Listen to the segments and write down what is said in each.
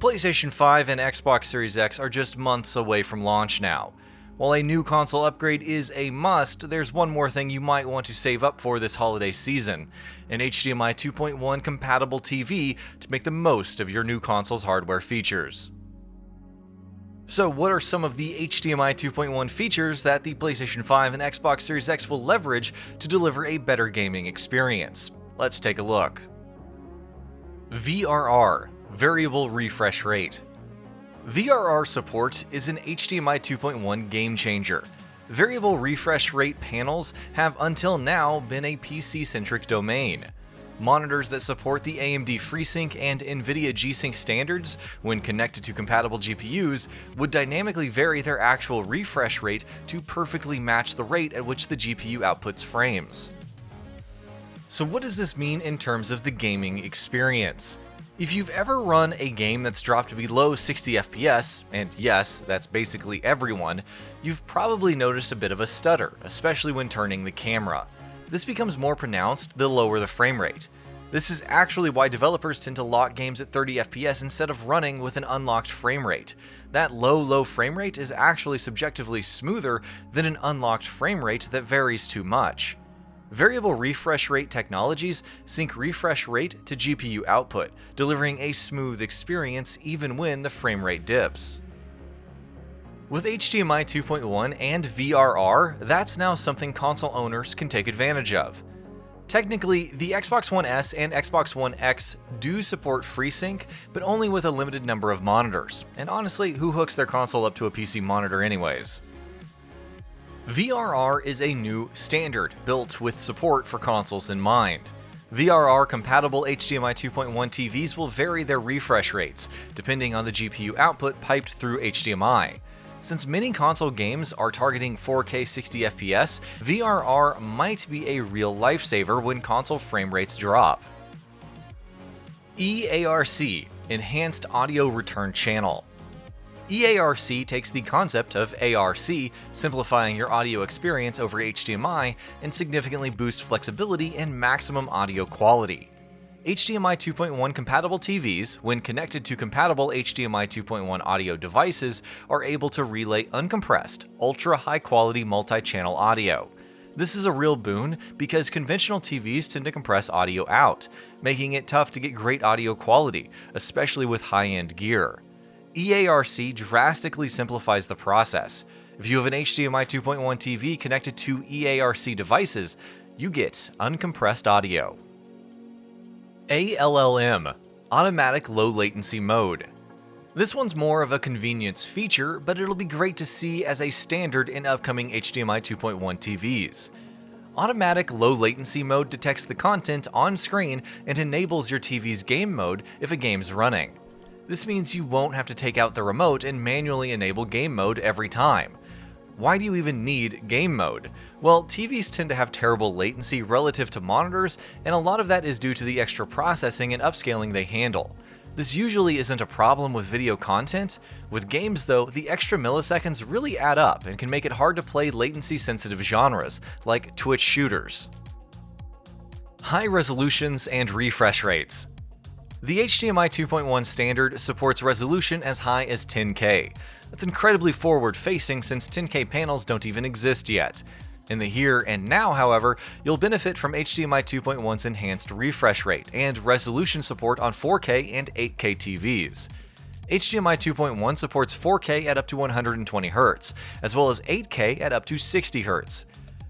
PlayStation 5 and Xbox Series X are just months away from launch now. While a new console upgrade is a must, there's one more thing you might want to save up for this holiday season: an HDMI 2.1 compatible TV to make the most of your new console's hardware features. So what are some of the HDMI 2.1 features that the PlayStation 5 and Xbox Series X will leverage to deliver a better gaming experience? Let's take a look. VRR, Variable Refresh Rate. VRR support is an HDMI 2.1 game changer. Variable refresh rate panels have until now been a PC-centric domain. Monitors that support the AMD FreeSync and NVIDIA G-Sync standards, when connected to compatible GPUs, would dynamically vary their actual refresh rate to perfectly match the rate at which the GPU outputs frames. So what does this mean in terms of the gaming experience? If you've ever run a game that's dropped below 60 FPS, and yes, that's basically everyone, you've probably noticed a bit of a stutter, especially when turning the camera. This becomes more pronounced the lower the frame rate. This is actually why developers tend to lock games at 30 FPS instead of running with an unlocked frame rate. That low frame rate is actually subjectively smoother than an unlocked frame rate that varies too much. Variable refresh rate technologies sync refresh rate to GPU output, delivering a smooth experience even when the frame rate dips. With HDMI 2.1 and VRR, that's now something console owners can take advantage of. Technically, the Xbox One S and Xbox One X do support FreeSync, but only with a limited number of monitors. And honestly, who hooks their console up to a PC monitor anyways? VRR is a new standard built with support for consoles in mind. VRR-compatible HDMI 2.1 TVs will vary their refresh rates, depending on the GPU output piped through HDMI. Since many console games are targeting 4K 60 FPS, VRR might be a real lifesaver when console frame rates drop. EARC, Enhanced Audio Return Channel. EARC takes the concept of ARC, simplifying your audio experience over HDMI, and significantly boosts flexibility and maximum audio quality. HDMI 2.1 compatible TVs, when connected to compatible HDMI 2.1 audio devices, are able to relay uncompressed, ultra-high quality multi-channel audio. This is a real boon because conventional TVs tend to compress audio out, making it tough to get great audio quality, especially with high-end gear. EARC drastically simplifies the process. If you have an HDMI 2.1 TV connected to EARC devices, you get uncompressed audio. ALLM, Automatic Low Latency Mode. This one's more of a convenience feature, but it'll be great to see as a standard in upcoming HDMI 2.1 TVs. Automatic Low Latency Mode detects the content on screen and enables your TV's game mode if a game's running. This means you won't have to take out the remote and manually enable game mode every time. Why do you even need game mode? Well, TVs tend to have terrible latency relative to monitors, and a lot of that is due to the extra processing and upscaling they handle. This usually isn't a problem with video content. With games though, the extra milliseconds really add up and can make it hard to play latency-sensitive genres, like Twitch shooters. High resolutions and refresh rates. The HDMI 2.1 standard supports resolution as high as 10K. That's incredibly forward-facing since 10K panels don't even exist yet. In the here and now, however, you'll benefit from HDMI 2.1's enhanced refresh rate and resolution support on 4K and 8K TVs. HDMI 2.1 supports 4K at up to 120Hz, as well as 8K at up to 60Hz.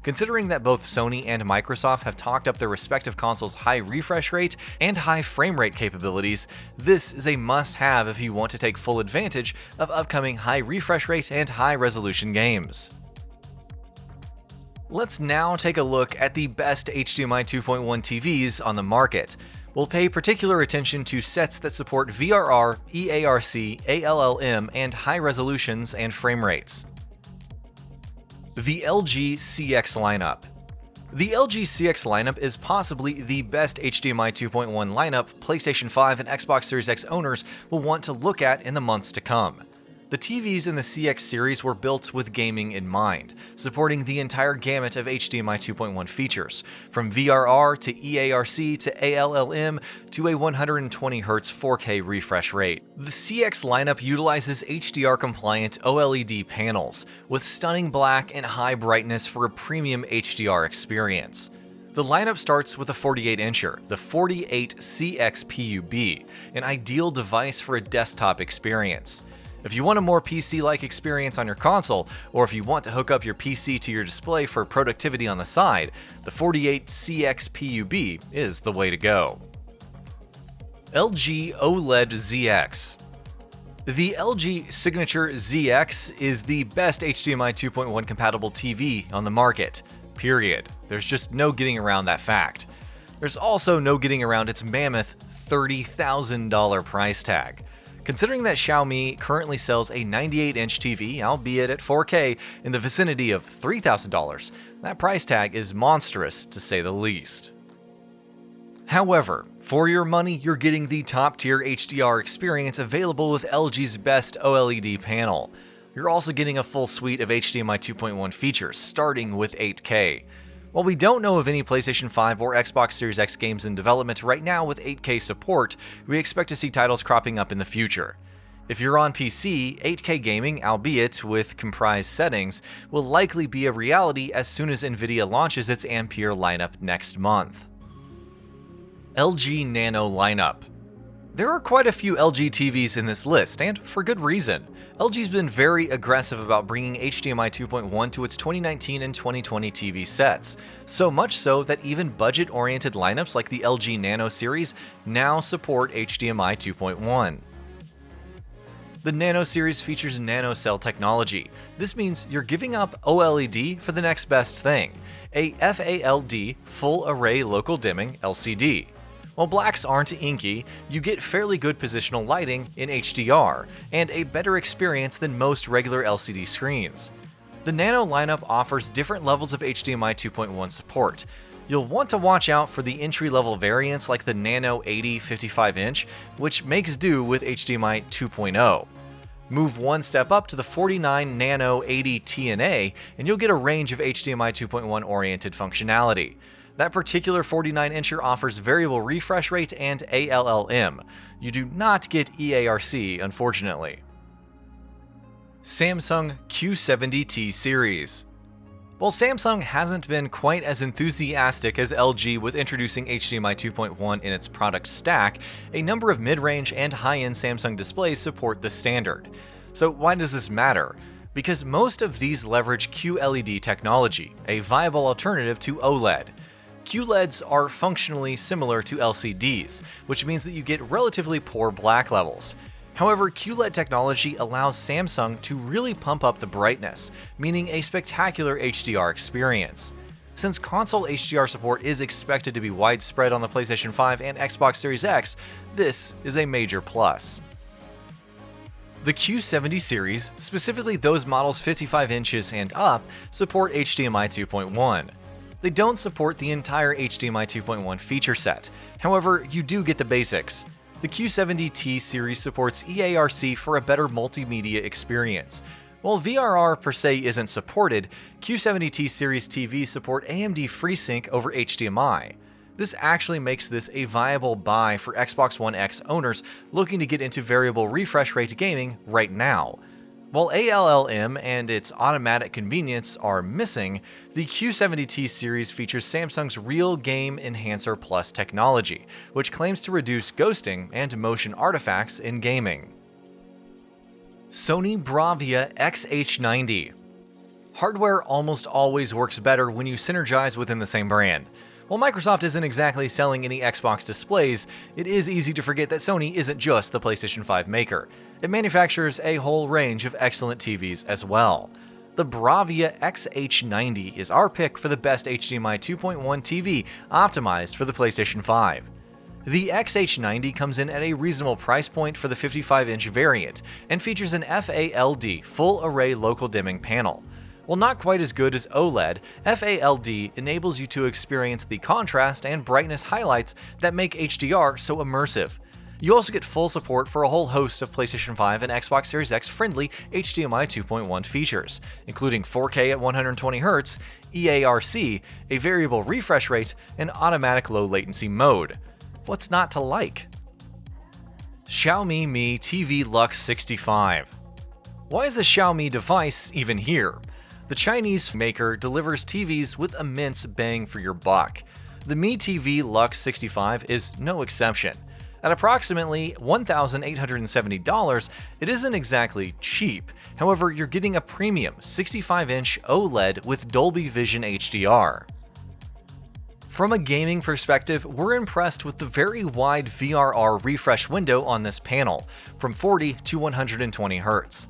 Considering that both Sony and Microsoft have talked up their respective consoles' high refresh rate and high frame rate capabilities, this is a must-have if you want to take full advantage of upcoming high refresh rate and high resolution games. Let's now take a look at the best HDMI 2.1 TVs on the market. We'll pay particular attention to sets that support VRR, EARC, ALLM, and high resolutions and frame rates. The LG CX lineup. The LG CX lineup is possibly the best HDMI 2.1 lineup PlayStation 5 and Xbox Series X owners will want to look at in the months to come. The TVs in the CX series were built with gaming in mind, supporting the entire gamut of HDMI 2.1 features, from VRR to EARC to ALLM to a 120Hz 4K refresh rate. The CX lineup utilizes HDR-compliant OLED panels, with stunning black and high brightness for a premium HDR experience. The lineup starts with a 48-incher, the 48CX PUB, an ideal device for a desktop experience. If you want a more PC-like experience on your console, or if you want to hook up your PC to your display for productivity on the side, the 48CX PUB is the way to go. LG OLED ZX. The LG Signature ZX is the best HDMI 2.1 compatible TV on the market, period. There's just no getting around that fact. There's also no getting around its mammoth $30,000 price tag. Considering that Xiaomi currently sells a 98-inch TV, albeit at 4K, in the vicinity of $3,000, that price tag is monstrous to say the least. However, for your money, you're getting the top-tier HDR experience available with LG's best OLED panel. You're also getting a full suite of HDMI 2.1 features, starting with 8K. While we don't know of any PlayStation 5 or Xbox Series X games in development right now with 8K support, we expect to see titles cropping up in the future. If you're on PC, 8K gaming, albeit with comprised settings, will likely be a reality as soon as Nvidia launches its Ampere lineup next month. LG Nano lineup. There are quite a few LG TVs in this list, and for good reason. LG's been very aggressive about bringing HDMI 2.1 to its 2019 and 2020 TV sets, so much so that even budget-oriented lineups like the LG Nano series now support HDMI 2.1. The Nano series features nanocell technology. This means you're giving up OLED for the next best thing, a FALD full array local dimming LCD. While blacks aren't inky, you get fairly good positional lighting in HDR, and a better experience than most regular LCD screens. The Nano lineup offers different levels of HDMI 2.1 support. You'll want to watch out for the entry-level variants like the Nano 80 55-inch, which makes do with HDMI 2.0. Move one step up to the 49 Nano 80 TNA, and you'll get a range of HDMI 2.1 oriented functionality. That particular 49-incher offers variable refresh rate and ALLM. You do not get EARC, unfortunately. Samsung Q70T series. While Samsung hasn't been quite as enthusiastic as LG with introducing HDMI 2.1 in its product stack, a number of mid-range and high-end Samsung displays support the standard. So why does this matter? Because most of these leverage QLED technology, a viable alternative to OLED. QLEDs are functionally similar to LCDs, which means that you get relatively poor black levels. However, QLED technology allows Samsung to really pump up the brightness, meaning a spectacular HDR experience. Since console HDR support is expected to be widespread on the PlayStation 5 and Xbox Series X, this is a major plus. The Q70 series, specifically those models 55 inches and up, support HDMI 2.1. They don't support the entire HDMI 2.1 feature set, however, you do get the basics. The Q70T series supports EARC for a better multimedia experience. While VRR per se isn't supported, Q70T series TVs support AMD FreeSync over HDMI. This actually makes this a viable buy for Xbox One X owners looking to get into variable refresh rate gaming right now. While ALLM and its automatic convenience are missing, the Q70T series features Samsung's Real Game Enhancer Plus technology, which claims to reduce ghosting and motion artifacts in gaming. Sony Bravia XH90. Hardware almost always works better when you synergize within the same brand. While Microsoft isn't exactly selling any Xbox displays, it is easy to forget that Sony isn't just the PlayStation 5 maker. It manufactures a whole range of excellent TVs as well. The Bravia XH90 is our pick for the best HDMI 2.1 TV optimized for the PlayStation 5. The XH90 comes in at a reasonable price point for the 55-inch variant and features an FALD full array local dimming panel. While not quite as good as OLED, FALD enables you to experience the contrast and brightness highlights that make HDR so immersive. You also get full support for a whole host of PlayStation 5 and Xbox Series X friendly HDMI 2.1 features, including 4K at 120Hz, EARC, a variable refresh rate, and automatic low latency mode. What's not to like? Xiaomi Mi TV Lux 65. Why is a Xiaomi device even here? The Chinese maker delivers TVs with immense bang for your buck. The Mi TV Lux 65 is no exception. At approximately $1,870, it isn't exactly cheap. However, you're getting a premium 65-inch OLED with Dolby Vision HDR. From a gaming perspective, we're impressed with the very wide VRR refresh window on this panel, from 40 to 120 Hz.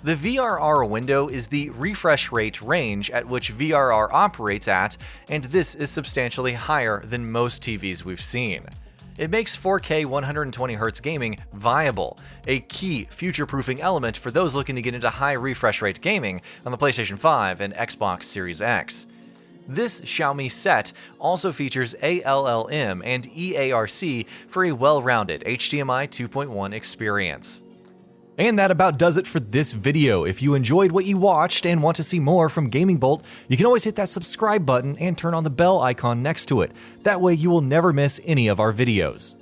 The VRR window is the refresh rate range at which VRR operates at, and this is substantially higher than most TVs we've seen. It makes 4K 120Hz gaming viable, a key future-proofing element for those looking to get into high refresh rate gaming on the PlayStation 5 and Xbox Series X. This Xiaomi set also features ALLM and EARC for a well-rounded HDMI 2.1 experience. And that about does it for this video. If you enjoyed what you watched and want to see more from Gaming Bolt, you can always hit that subscribe button and turn on the bell icon next to it. That way you will never miss any of our videos.